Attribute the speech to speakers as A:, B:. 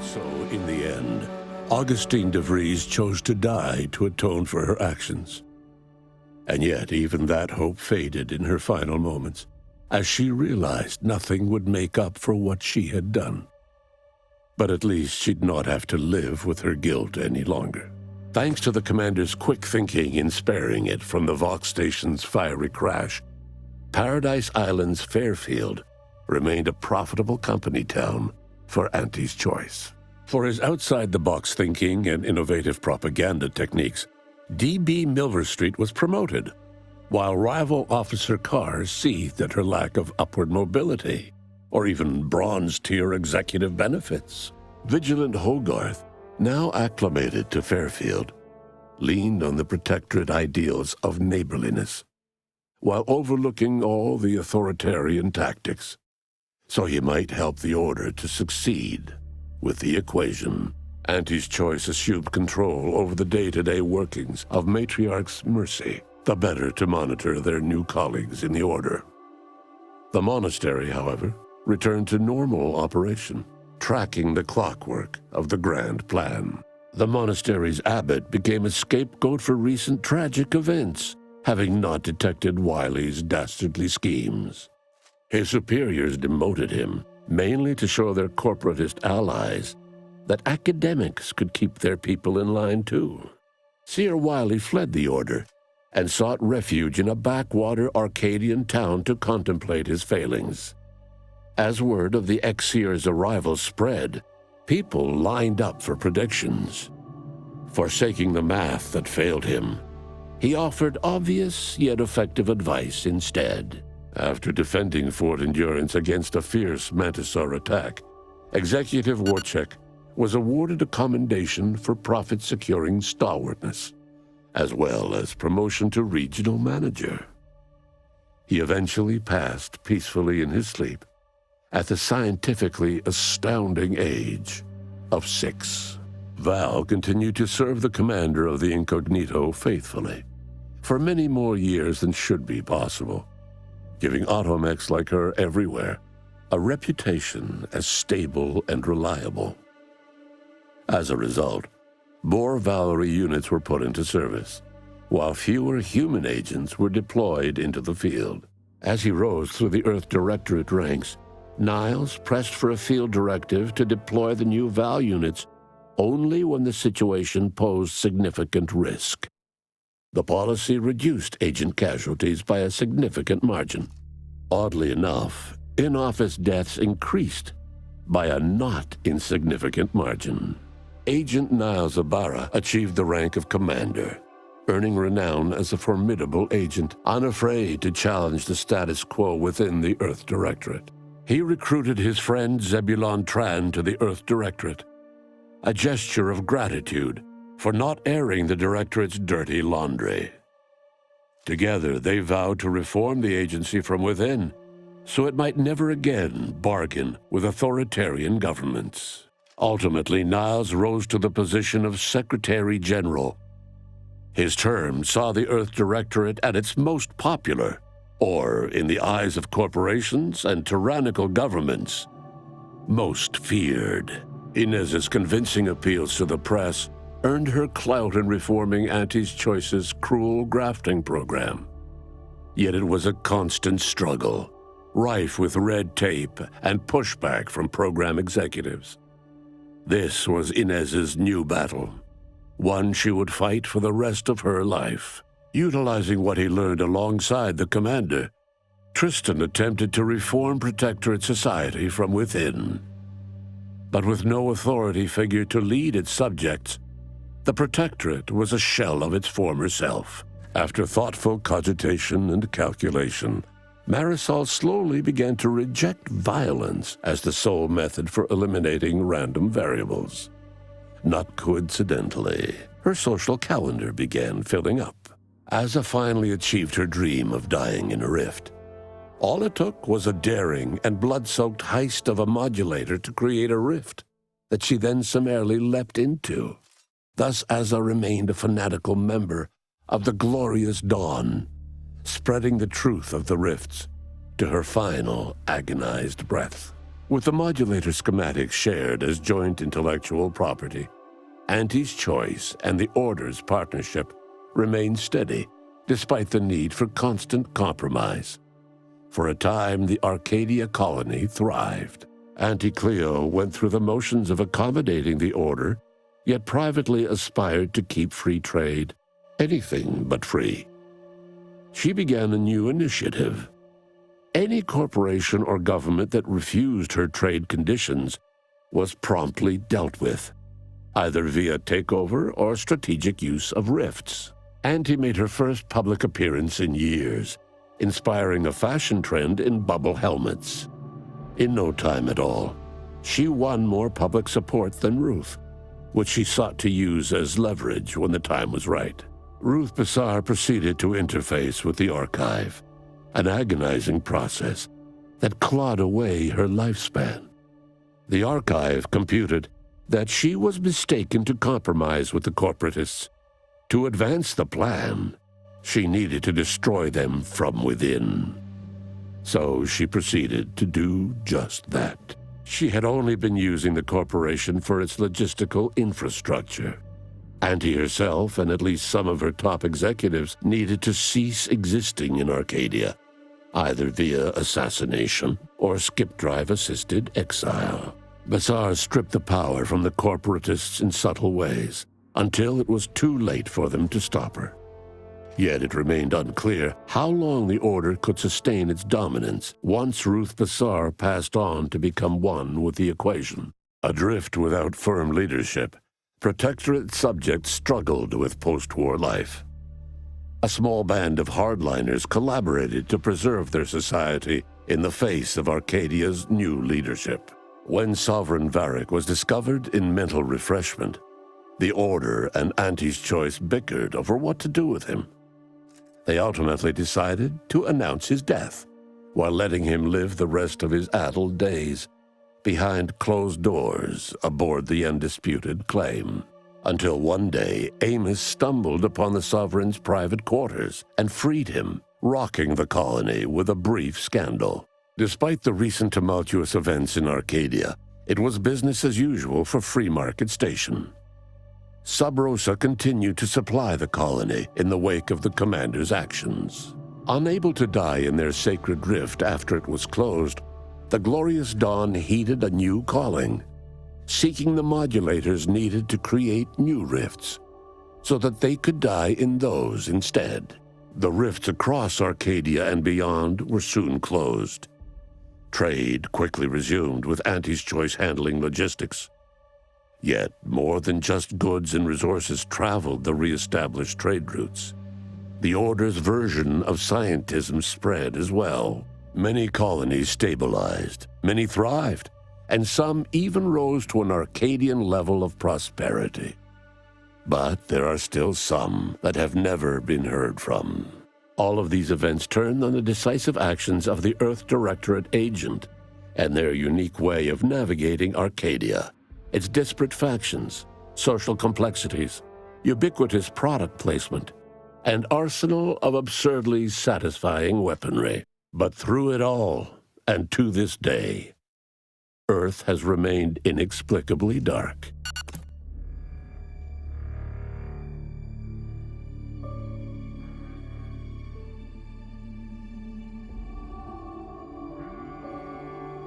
A: So, in the end, Augustine de Vries chose to die to atone for her actions. And yet, even that hope faded in her final moments, as she realized nothing would make up for what she had done. But at least she'd not have to live with her guilt any longer. Thanks to the commander's quick thinking in sparing it from the Vox station's fiery crash, Paradise Island's Fairfield remained a profitable company town for Auntie's choice. For his outside-the-box thinking and innovative propaganda techniques, D.B. Milverstreet was promoted, while rival Officer Carr seethed at her lack of upward mobility, or even bronze-tier executive benefits. Vigilant Hogarth, now acclimated to Fairfield, leaned on the protectorate ideals of neighborliness, while overlooking all the authoritarian tactics, so he might help the order to succeed with the equation. Auntie's choice assumed control over the day-to-day workings of Matriarch's Mercy, the better to monitor their new colleagues in the order. The monastery, however, returned to normal operation, tracking the clockwork of the grand plan. The monastery's abbot became a scapegoat for recent tragic events, having not detected Wiley's dastardly schemes. His superiors demoted him, mainly to show their corporatist allies that academics could keep their people in line too. Seer Wiley fled the order and sought refuge in a backwater Arcadian town to contemplate his failings. As word of the ex-seer's arrival spread, people lined up for predictions. Forsaking the math that failed him, he offered obvious yet effective advice instead. After defending Fort Endurance against a fierce Mantisaur attack, Executive Warchek was awarded a commendation for profit-securing stalwartness, as well as promotion to regional manager. He eventually passed peacefully in his sleep at the scientifically astounding age of 6. Val continued to serve the commander of the Incognito faithfully for many more years than should be possible, giving automechs like her everywhere a reputation as stable and reliable. As a result, more Valerie units were put into service, while fewer human agents were deployed into the field. As he rose through the Earth Directorate ranks, Niles pressed for a field directive to deploy the new Val units only when the situation posed significant risk. The policy reduced agent casualties by a significant margin. Oddly enough, in-office deaths increased by a not insignificant margin. Agent Niles Ibarra achieved the rank of commander, earning renown as a formidable agent, unafraid to challenge the status quo within the Earth Directorate. He recruited his friend Zebulon Tran to the Earth Directorate, a gesture of gratitude for not airing the Directorate's dirty laundry. Together, they vowed to reform the agency from within, so it might never again bargain with authoritarian governments. Ultimately, Niles rose to the position of Secretary General. His term saw the Earth Directorate at its most popular, or, in the eyes of corporations and tyrannical governments, most feared. Inez's convincing appeals to the press earned her clout in reforming Auntie's Choice's cruel grafting program. Yet it was a constant struggle, rife with red tape and pushback from program executives. This was Inez's new battle, one she would fight for the rest of her life. Utilizing what he learned alongside the commander, Tristan attempted to reform Protectorate society from within. But with no authority figure to lead its subjects, the Protectorate was a shell of its former self. After thoughtful cogitation and calculation, Marisol slowly began to reject violence as the sole method for eliminating random variables. Not coincidentally, her social calendar began filling up. Asa finally achieved her dream of dying in a rift. All it took was a daring and blood-soaked heist of a modulator to create a rift that she then summarily leapt into. Thus Asa remained a fanatical member of the Glorious Dawn, spreading the truth of the rifts to her final agonized breath. With the modulator schematics shared as joint intellectual property, Auntie's choice and the Order's partnership remained steady, despite the need for constant compromise. For a time, the Arcadia colony thrived. Auntie Cleo went through the motions of accommodating the Order, yet privately aspired to keep free trade anything but free. She began a new initiative. Any corporation or government that refused her trade conditions was promptly dealt with, either via takeover or strategic use of rifts. Auntie made her first public appearance in years, inspiring a fashion trend in bubble helmets. In no time at all, she won more public support than Ruth, which she sought to use as leverage when the time was right. Ruth Bassar proceeded to interface with the archive, an agonizing process that clawed away her lifespan. The archive computed that she was mistaken to compromise with the corporatists. To advance the plan, she needed to destroy them from within. So she proceeded to do just that. She had only been using the corporation for its logistical infrastructure. Auntie herself and at least some of her top executives needed to cease existing in Arcadia, either via assassination or skip-drive-assisted exile. Bassar stripped the power from the corporatists in subtle ways, until it was too late for them to stop her. Yet it remained unclear how long the Order could sustain its dominance once Ruth Bassar passed on to become one with the equation. Adrift without firm leadership, Protectorate subjects struggled with post-war life. A small band of hardliners collaborated to preserve their society in the face of Arcadia's new leadership. When Sovereign Varric was discovered in mental refreshment, the Order and Auntie's Choice bickered over what to do with him. They ultimately decided to announce his death, while letting him live the rest of his addled days behind closed doors aboard the undisputed claim. Until one day, Amos stumbled upon the Sovereign's private quarters and freed him, rocking the colony with a brief scandal. Despite the recent tumultuous events in Arcadia, it was business as usual for Free Market Station. Sub Rosa continued to supply the colony in the wake of the commander's actions. Unable to die in their sacred rift after it was closed, the Glorious Dawn heeded a new calling, seeking the modulators needed to create new rifts, so that they could die in those instead. The rifts across Arcadia and beyond were soon closed. Trade quickly resumed, with Auntie's Choice handling logistics. Yet, more than just goods and resources traveled the re-established trade routes. The Order's version of scientism spread as well. Many colonies stabilized, many thrived, and some even rose to an Arcadian level of prosperity. But there are still some that have never been heard from. All of these events turned on the decisive actions of the Earth Directorate agent and their unique way of navigating Arcadia, its disparate factions, social complexities, ubiquitous product placement, and arsenal of absurdly satisfying weaponry. But through it all, and to this day, Earth has remained inexplicably dark.